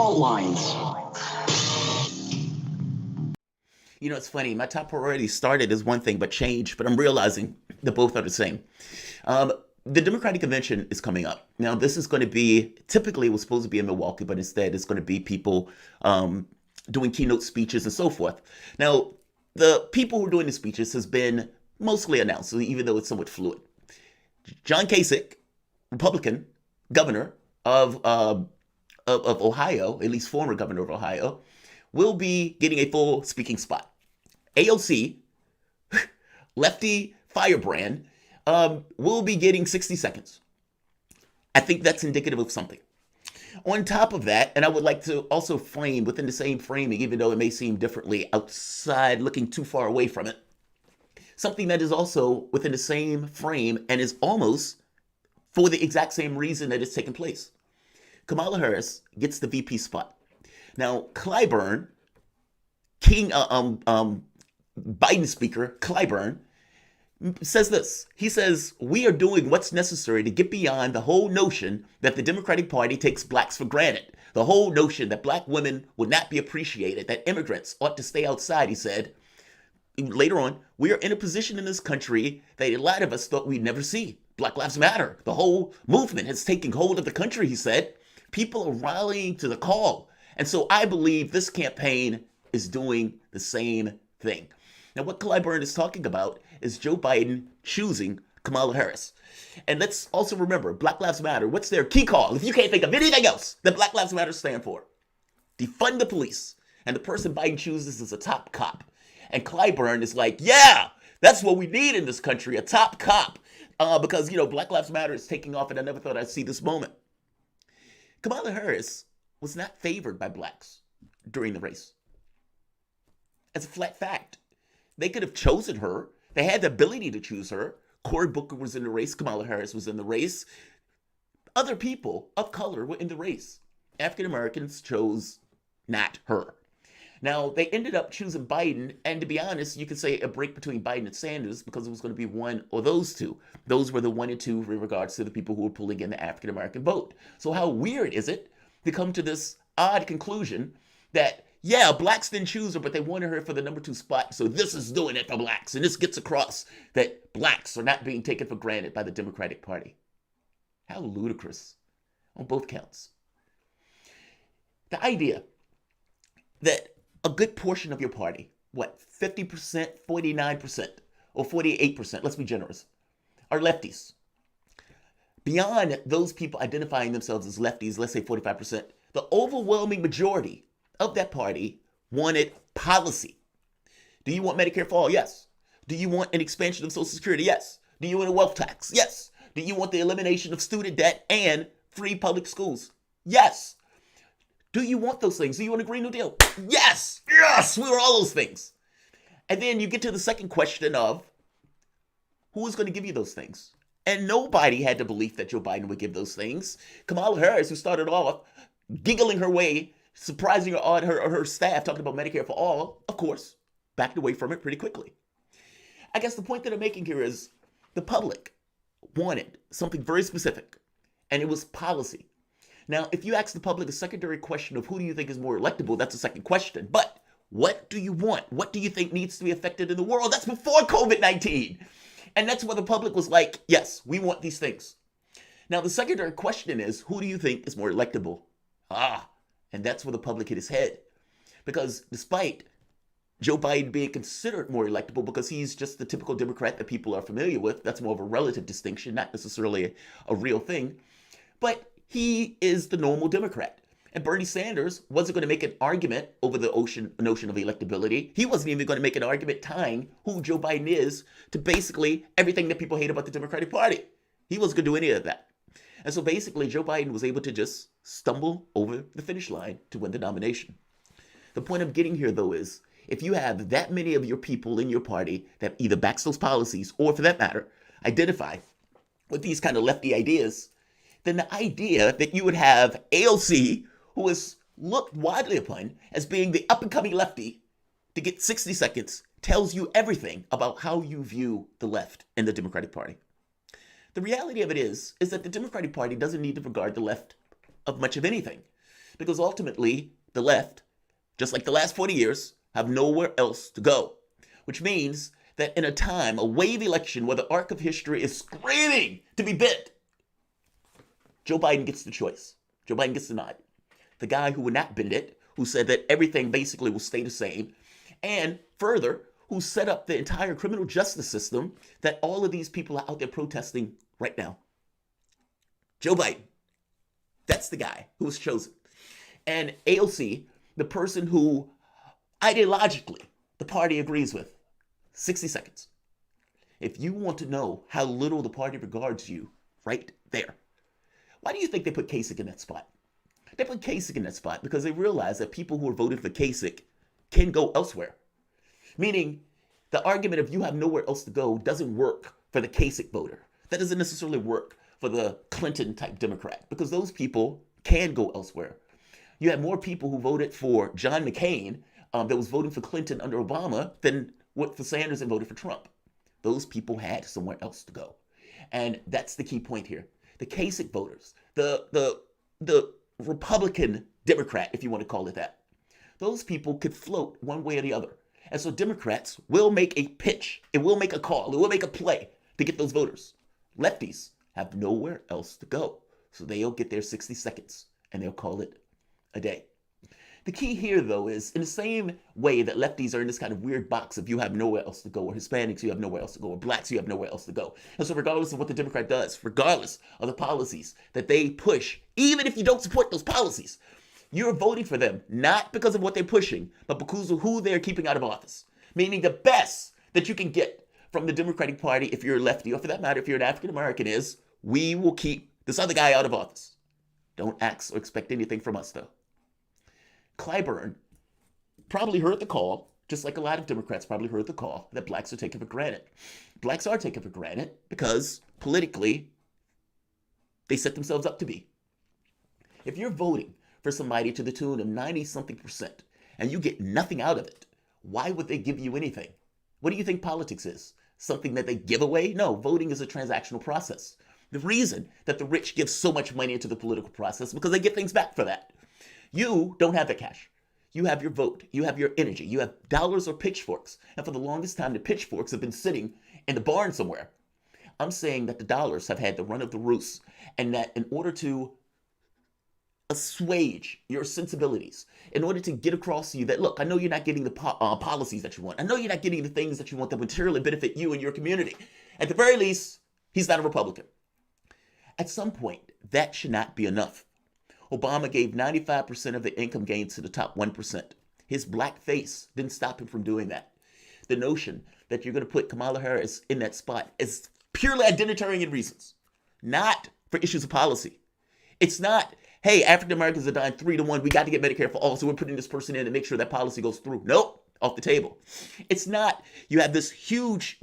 fault lines. You know, it's funny. My top priority started as one thing, but changed. But I'm realizing that both are the same. Um, the Democratic Convention is coming up. Now, this is going to be typically it was supposed to be in Milwaukee, but instead it's going to be people doing keynote speeches and so forth. Now, the people who are doing the speeches has been mostly announced, so even though it's somewhat fluid. John Kasich, Republican governor of, uh, of Ohio, at least former governor of Ohio, will be getting a full speaking spot. AOC, lefty firebrand, will be getting 60 seconds. I think that's indicative of something. On top of that, and I would like to also frame within the same framing, even though it may seem differently outside, looking too far away from it, something that is also within the same frame and is almost for the exact same reason that it's taking place. Kamala Harris gets the VP spot. Now, Clyburn, Biden speaker Clyburn, says this. He says, we are doing what's necessary to get beyond the whole notion that the Democratic Party takes blacks for granted. The whole notion that black women would not be appreciated, that immigrants ought to stay outside, he said. Later on, we are in a position in this country that a lot of us thought we'd never see. Black Lives Matter. The whole movement has taken hold of the country, he said. People are rallying to the call. And so I believe this campaign is doing the same thing. Now, what Clyburn is talking about is Joe Biden choosing Kamala Harris. And let's also remember, Black Lives Matter, what's their key call? If you can't think of anything else that Black Lives Matter stand for, defund the police. And the person Biden chooses is a top cop. And Clyburn is like, yeah, that's what we need in this country, a top cop. Because, you know, Black Lives Matter is taking off, and I never thought I'd see this moment. Kamala Harris was not favored by blacks during the race. As a flat fact. They could have chosen her. They had the ability to choose her. Cory Booker was in the race. Kamala Harris was in the race. Other people of color were in the race. African Americans chose not her. Now, they ended up choosing Biden, and to be honest, you could say a break between Biden and Sanders because it was going to be one or those two. Those were the one and two in regards to the people who were pulling in the African American vote. So how weird is it to come to this odd conclusion that yeah, blacks didn't choose her, but they wanted her for the number 2 spot. So this is doing it for blacks. And this gets across that blacks are not being taken for granted by the Democratic Party. How ludicrous on both counts. The idea that a good portion of your party, what, 50%, 49%, or 48%, let's be generous, are lefties. Beyond those people identifying themselves as lefties, let's say 45%, the overwhelming majority of that party wanted policy. Do you want Medicare for all? Yes. Do you want an expansion of Social Security? Yes. Do you want a wealth tax? Yes. Do you want the elimination of student debt and free public schools? Yes. Do you want those things? Do you want a Green New Deal? Yes. Yes. We want all those things. And then you get to the second question of who is going to give you those things? And nobody had the belief that Joe Biden would give those things. Kamala Harris, who started off giggling her way, surprising her staff, talking about Medicare for all, of course, backed away from it pretty quickly. I guess the point that I'm making here is the public wanted something very specific, and it was policy. Now, if you ask the public a secondary question of who do you think is more electable, that's a second question. But what do you want? What do you think needs to be affected in the world? That's before COVID-19. And that's where the public was like, yes, we want these things. Now, the secondary question is, who do you think is more electable? And that's where the public hit his head. Because despite Joe Biden being considered more electable because he's just the typical Democrat that people are familiar with, that's more of a relative distinction, not necessarily a real thing, but he is the normal Democrat. And Bernie Sanders wasn't going to make an argument over the notion of electability. He wasn't even going to make an argument tying who Joe Biden is to basically everything that people hate about the Democratic Party. He wasn't going to do any of that. And so basically, Joe Biden was able to just stumble over the finish line to win the nomination. The point of getting here, though, is if you have that many of your people in your party that either backs those policies or, for that matter, identify with these kind of lefty ideas, then the idea that you would have AOC, who is looked widely upon as being the up-and-coming lefty, to get 60 seconds tells you everything about how you view the left and the Democratic Party. The reality of it is that the Democratic Party doesn't need to regard the left of much of anything. Because ultimately, the left, just like the last 40 years, have nowhere else to go. Which means that in a time, a wave election where the arc of history is screaming to be bent, Joe Biden gets the choice. Joe Biden gets the nod. The guy who would not bend it, who said that everything basically will stay the same, and further, who set up the entire criminal justice system that all of these people are out there protesting right now. Joe Biden. That's the guy who was chosen. And AOC, the person who ideologically the party agrees with. 60 seconds. If you want to know how little the party regards you, right there. Why do you think they put Kasich in that spot? They put Kasich in that spot because they realize that people who are voting for Kasich can go elsewhere. Meaning, the argument of you have nowhere else to go doesn't work for the Kasich voter. That doesn't necessarily work for the Clinton-type Democrat because those people can go elsewhere. You have more people who voted for John McCain that was voting for Clinton under Obama than what for Sanders and voted for Trump. Those people had somewhere else to go. And that's the key point here. The Kasich voters, the Republican Democrat, if you want to call it that, those people could float one way or the other. And so Democrats will make a pitch, it will make a call, it will make a play to get those voters. Lefties have nowhere else to go. So they'll get their 60 seconds and they'll call it a day. The key here, though, is in the same way that lefties are in this kind of weird box of you have nowhere else to go, or Hispanics, you have nowhere else to go, or blacks, you have nowhere else to go. And so regardless of what the Democrat does, regardless of the policies that they push, even if you don't support those policies, you're voting for them, not because of what they're pushing, but because of who they're keeping out of office. Meaning the best that you can get from the Democratic Party, if you're a lefty, or for that matter, if you're an African American, is we will keep this other guy out of office. Don't ask or expect anything from us, though. Clyburn probably heard the call, just like a lot of Democrats probably heard the call, that blacks are taken for granted. Blacks are taken for granted because politically, they set themselves up to be. If you're voting for somebody to the tune of 90-something% and you get nothing out of it, why would they give you anything? What do you think politics is? Something that they give away? No, voting is a transactional process. The reason that the rich give so much money into the political process is because they get things back for that. You don't have that cash. You have your vote. You have your energy. You have dollars or pitchforks. And for the longest time, the pitchforks have been sitting in the barn somewhere. I'm saying that the dollars have had the run of the roost, and that in order to assuage your sensibilities, in order to get across to you that, look, I know you're not getting the policies that you want. I know you're not getting the things that you want that materially benefit you and your community. At the very least, he's not a Republican. At some point, that should not be enough. Obama gave 95% of the income gains to the top 1%. His black face didn't stop him from doing that. The notion that you're going to put Kamala Harris in that spot is purely identitarian reasons, not for issues of policy. It's not, hey, African Americans are dying 3-1. We got to get Medicare for all, so we're putting this person in to make sure that policy goes through. Nope, off the table. It's not, you have this huge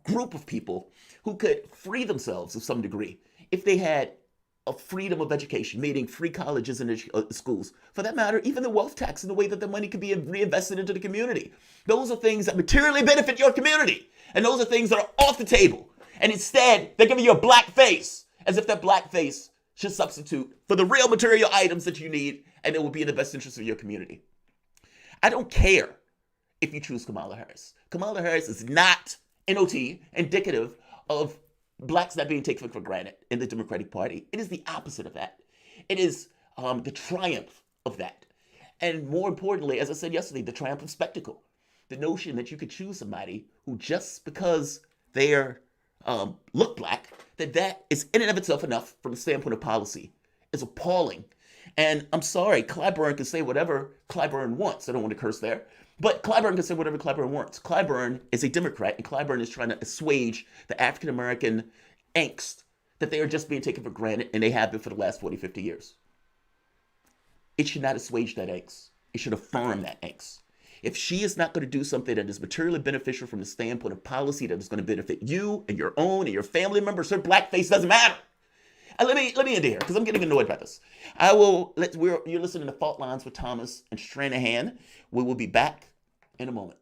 group of people who could free themselves of some degree if they had a freedom of education, meaning free colleges and schools. For that matter, even the wealth tax and the way that the money could be reinvested into the community. Those are things that materially benefit your community. And those are things that are off the table. And instead, they're giving you a black face, as if that black face should substitute for the real material items that you need, and it will be in the best interest of your community. I don't care if you choose Kamala Harris. Kamala Harris is not NOT, indicative of blacks not being taken for granted in the Democratic Party. It is the opposite of that. It is the triumph of that. And more importantly, as I said yesterday, the triumph of spectacle. The notion that you could choose somebody who just because they're look black, that is in and of itself enough from the standpoint of policy is appalling. And I'm sorry, Clyburn can say whatever Clyburn wants. I don't want to curse there. But Clyburn can say whatever Clyburn wants. Clyburn is a Democrat, and Clyburn is trying to assuage the African-American angst that they are just being taken for granted, and they have been for the last 40, 50 years. It should not assuage that angst. It should affirm that angst. If she is not going to do something that is materially beneficial from the standpoint of policy that is going to benefit you and your own and your family members, her blackface doesn't matter. And let me end here because I'm getting annoyed by this. You're listening to Fault Lines with Thomas and Stranahan. We will be back in a moment.